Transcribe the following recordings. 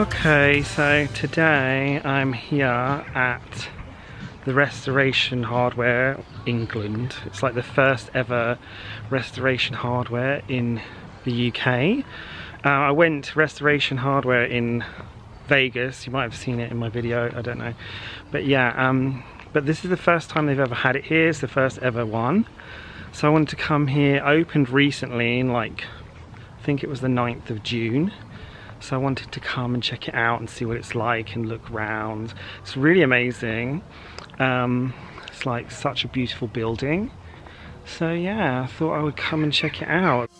Okay, so today I'm here at the Restoration Hardware England. It's like the first ever Restoration Hardware in the UK. I went to Restoration Hardware in Vegas. You might have seen it in my video, I don't know. But yeah, but this is the first time they've ever had it here. It's the first ever one. So I wanted to come here. Opened recently in like, I think it was the 9th of June. So I wanted to come and check it out and see what it's like and look around. It's really amazing. It's like such a beautiful building. So yeah, I thought I would come and check it out.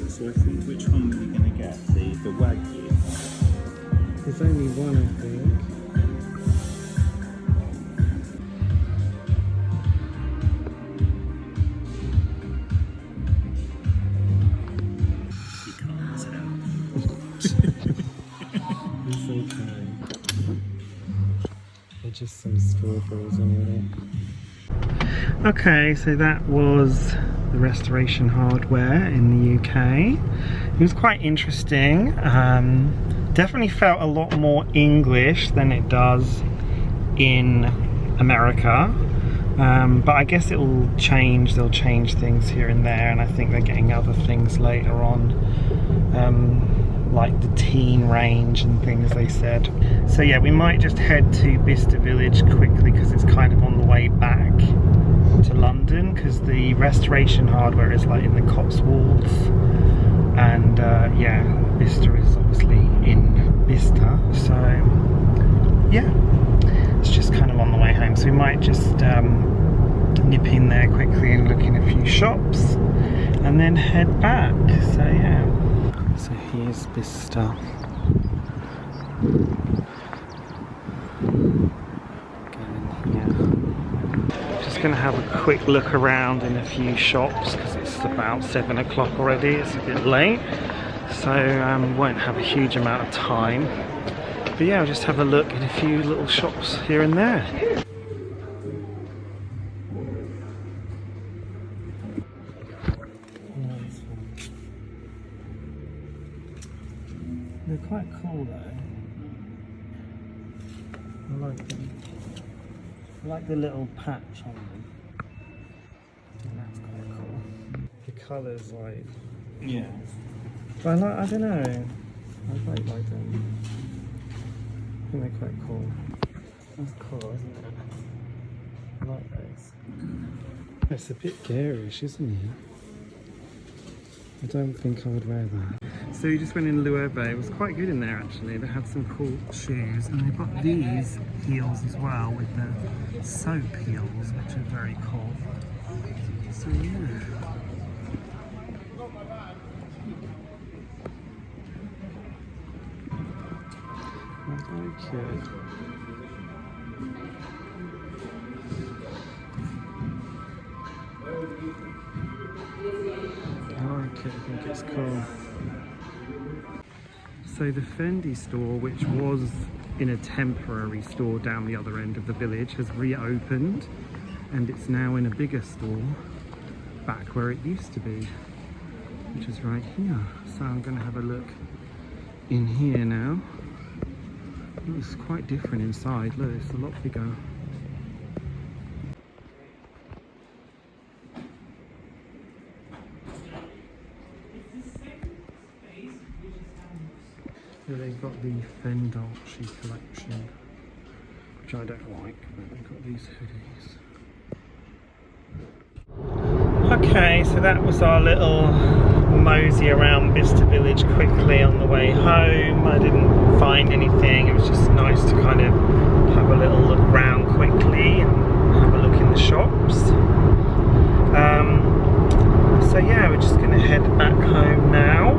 So I think which one are we going to get? The Wagyu? There's only one, I think. You can't tell. It's okay. They're just some strawberries anyway. Okay, so that was the Restoration Hardware in the UK. It was quite interesting. Definitely felt a lot more English than it does in America. But I guess it will change. They'll change things here and there, and I think they're getting other things later on, like the teen range and things they said. So yeah, we might just head to Bicester Village quickly because it's kind of on the way back to London, because the Restoration Hardware is like in the Cotswolds, and yeah, Bicester is obviously in Bicester, so yeah, it's just kind of on the way home. So we might just nip in there quickly and look in a few shops and then head back. So yeah, so here's Bicester. going to have a quick look around in a few shops because it's about 7 o'clock already. It's a bit late, so won't have a huge amount of time. But yeah, I'll just have a look in a few little shops here and there. They're quite cool though. I like them. I like the little patch on them. That's quite cool. The colours, like, Yeah. but I don't know. I quite like them. I think they're quite cool. That's cool, isn't it? I like those. It's a bit garish, isn't it? I don't think I would wear that. So we just went in Loewe. It was quite good in there actually. They had some cool shoes, and they've got these heels as well with the soap heels, which are very cool. So yeah. That's very cute. I like it, I think it's cool. So the Fendi store, which was in a temporary store down the other end of the village, has reopened, and it's now in a bigger store back where it used to be, which is right here. So I'm going to have a look in here now. Oh, it's quite different inside. Look, it's a lot bigger. So they've got the Fendolci collection, which I don't like, but they've got these hoodies. Okay, so that was our little mosey around Bicester Village quickly on the way home. I didn't find anything. It was just nice to kind of have a little look around quickly and have a look in the shops. So yeah, we're just going to head back home now.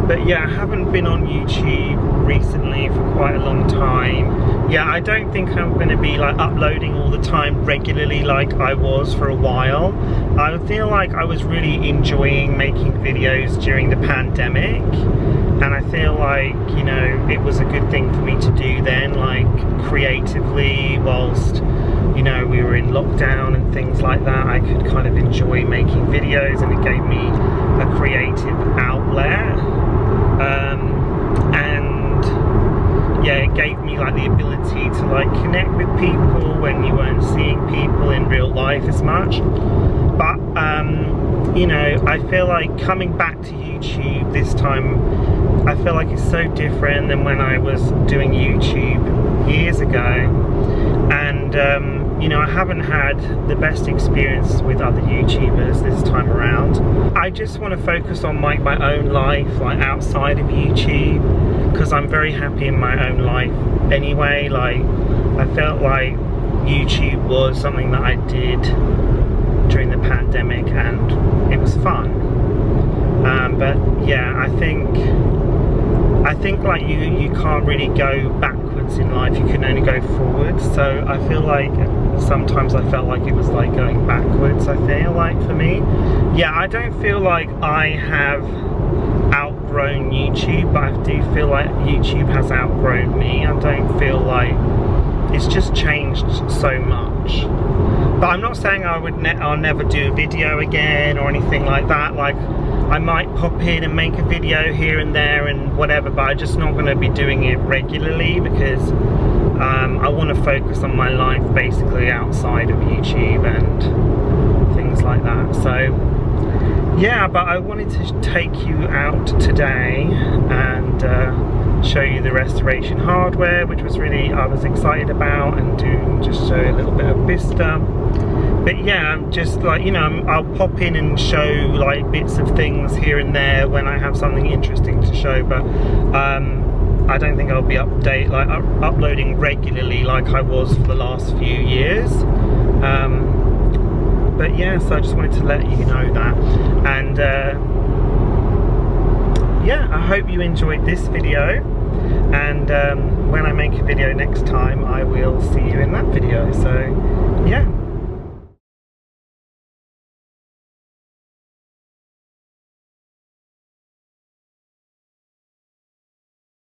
But yeah, I haven't been on YouTube recently for quite a long time. Yeah, I don't think I'm going to be like uploading all the time regularly like I was for a while. I feel like I was really enjoying making videos during the pandemic, and I feel like, you know, it was a good thing for me to do then, like creatively, whilst, you know, we were in lockdown and things like that. I could kind of enjoy making videos, and it gave me a creative outlet. And yeah, it gave me like the ability to like connect with people when you weren't seeing people in real life as much. But you know, I feel like coming back to YouTube this time, I feel like it's so different than when I was doing YouTube years ago. And you know, I haven't had the best experience with other YouTubers this time around. I just want to focus on my own life, like outside of YouTube, because I'm very happy in my own life anyway. Like, I felt like YouTube was something that I did during the pandemic, and it was fun. But yeah, I think like you can't really go backwards in life, you can only go forwards. So I feel like sometimes I felt like it was like going backwards, I feel like, for me. Yeah, I don't feel like I have outgrown YouTube, but I do feel like YouTube has outgrown me. I don't feel like it's just changed so much. But I'm not saying I'll never do a video again or anything like that. Like, I might pop in and make a video here and there and whatever, but I'm just not going to be doing it regularly, because I want to focus on my life basically outside of YouTube and things like that. So yeah, but I wanted to take you out today and show you the restoration hardware, which was really, I was excited about, and just show you a little bit of Bicester. But yeah, I'm just like, you know, I'll pop in and show like bits of things here and there when I have something interesting to show, but I don't think I'll be uploading regularly like I was for the last few years. But yeah, so I just wanted to let you know that. And yeah, I hope you enjoyed this video, and when I make a video next time, I will see you in that video. So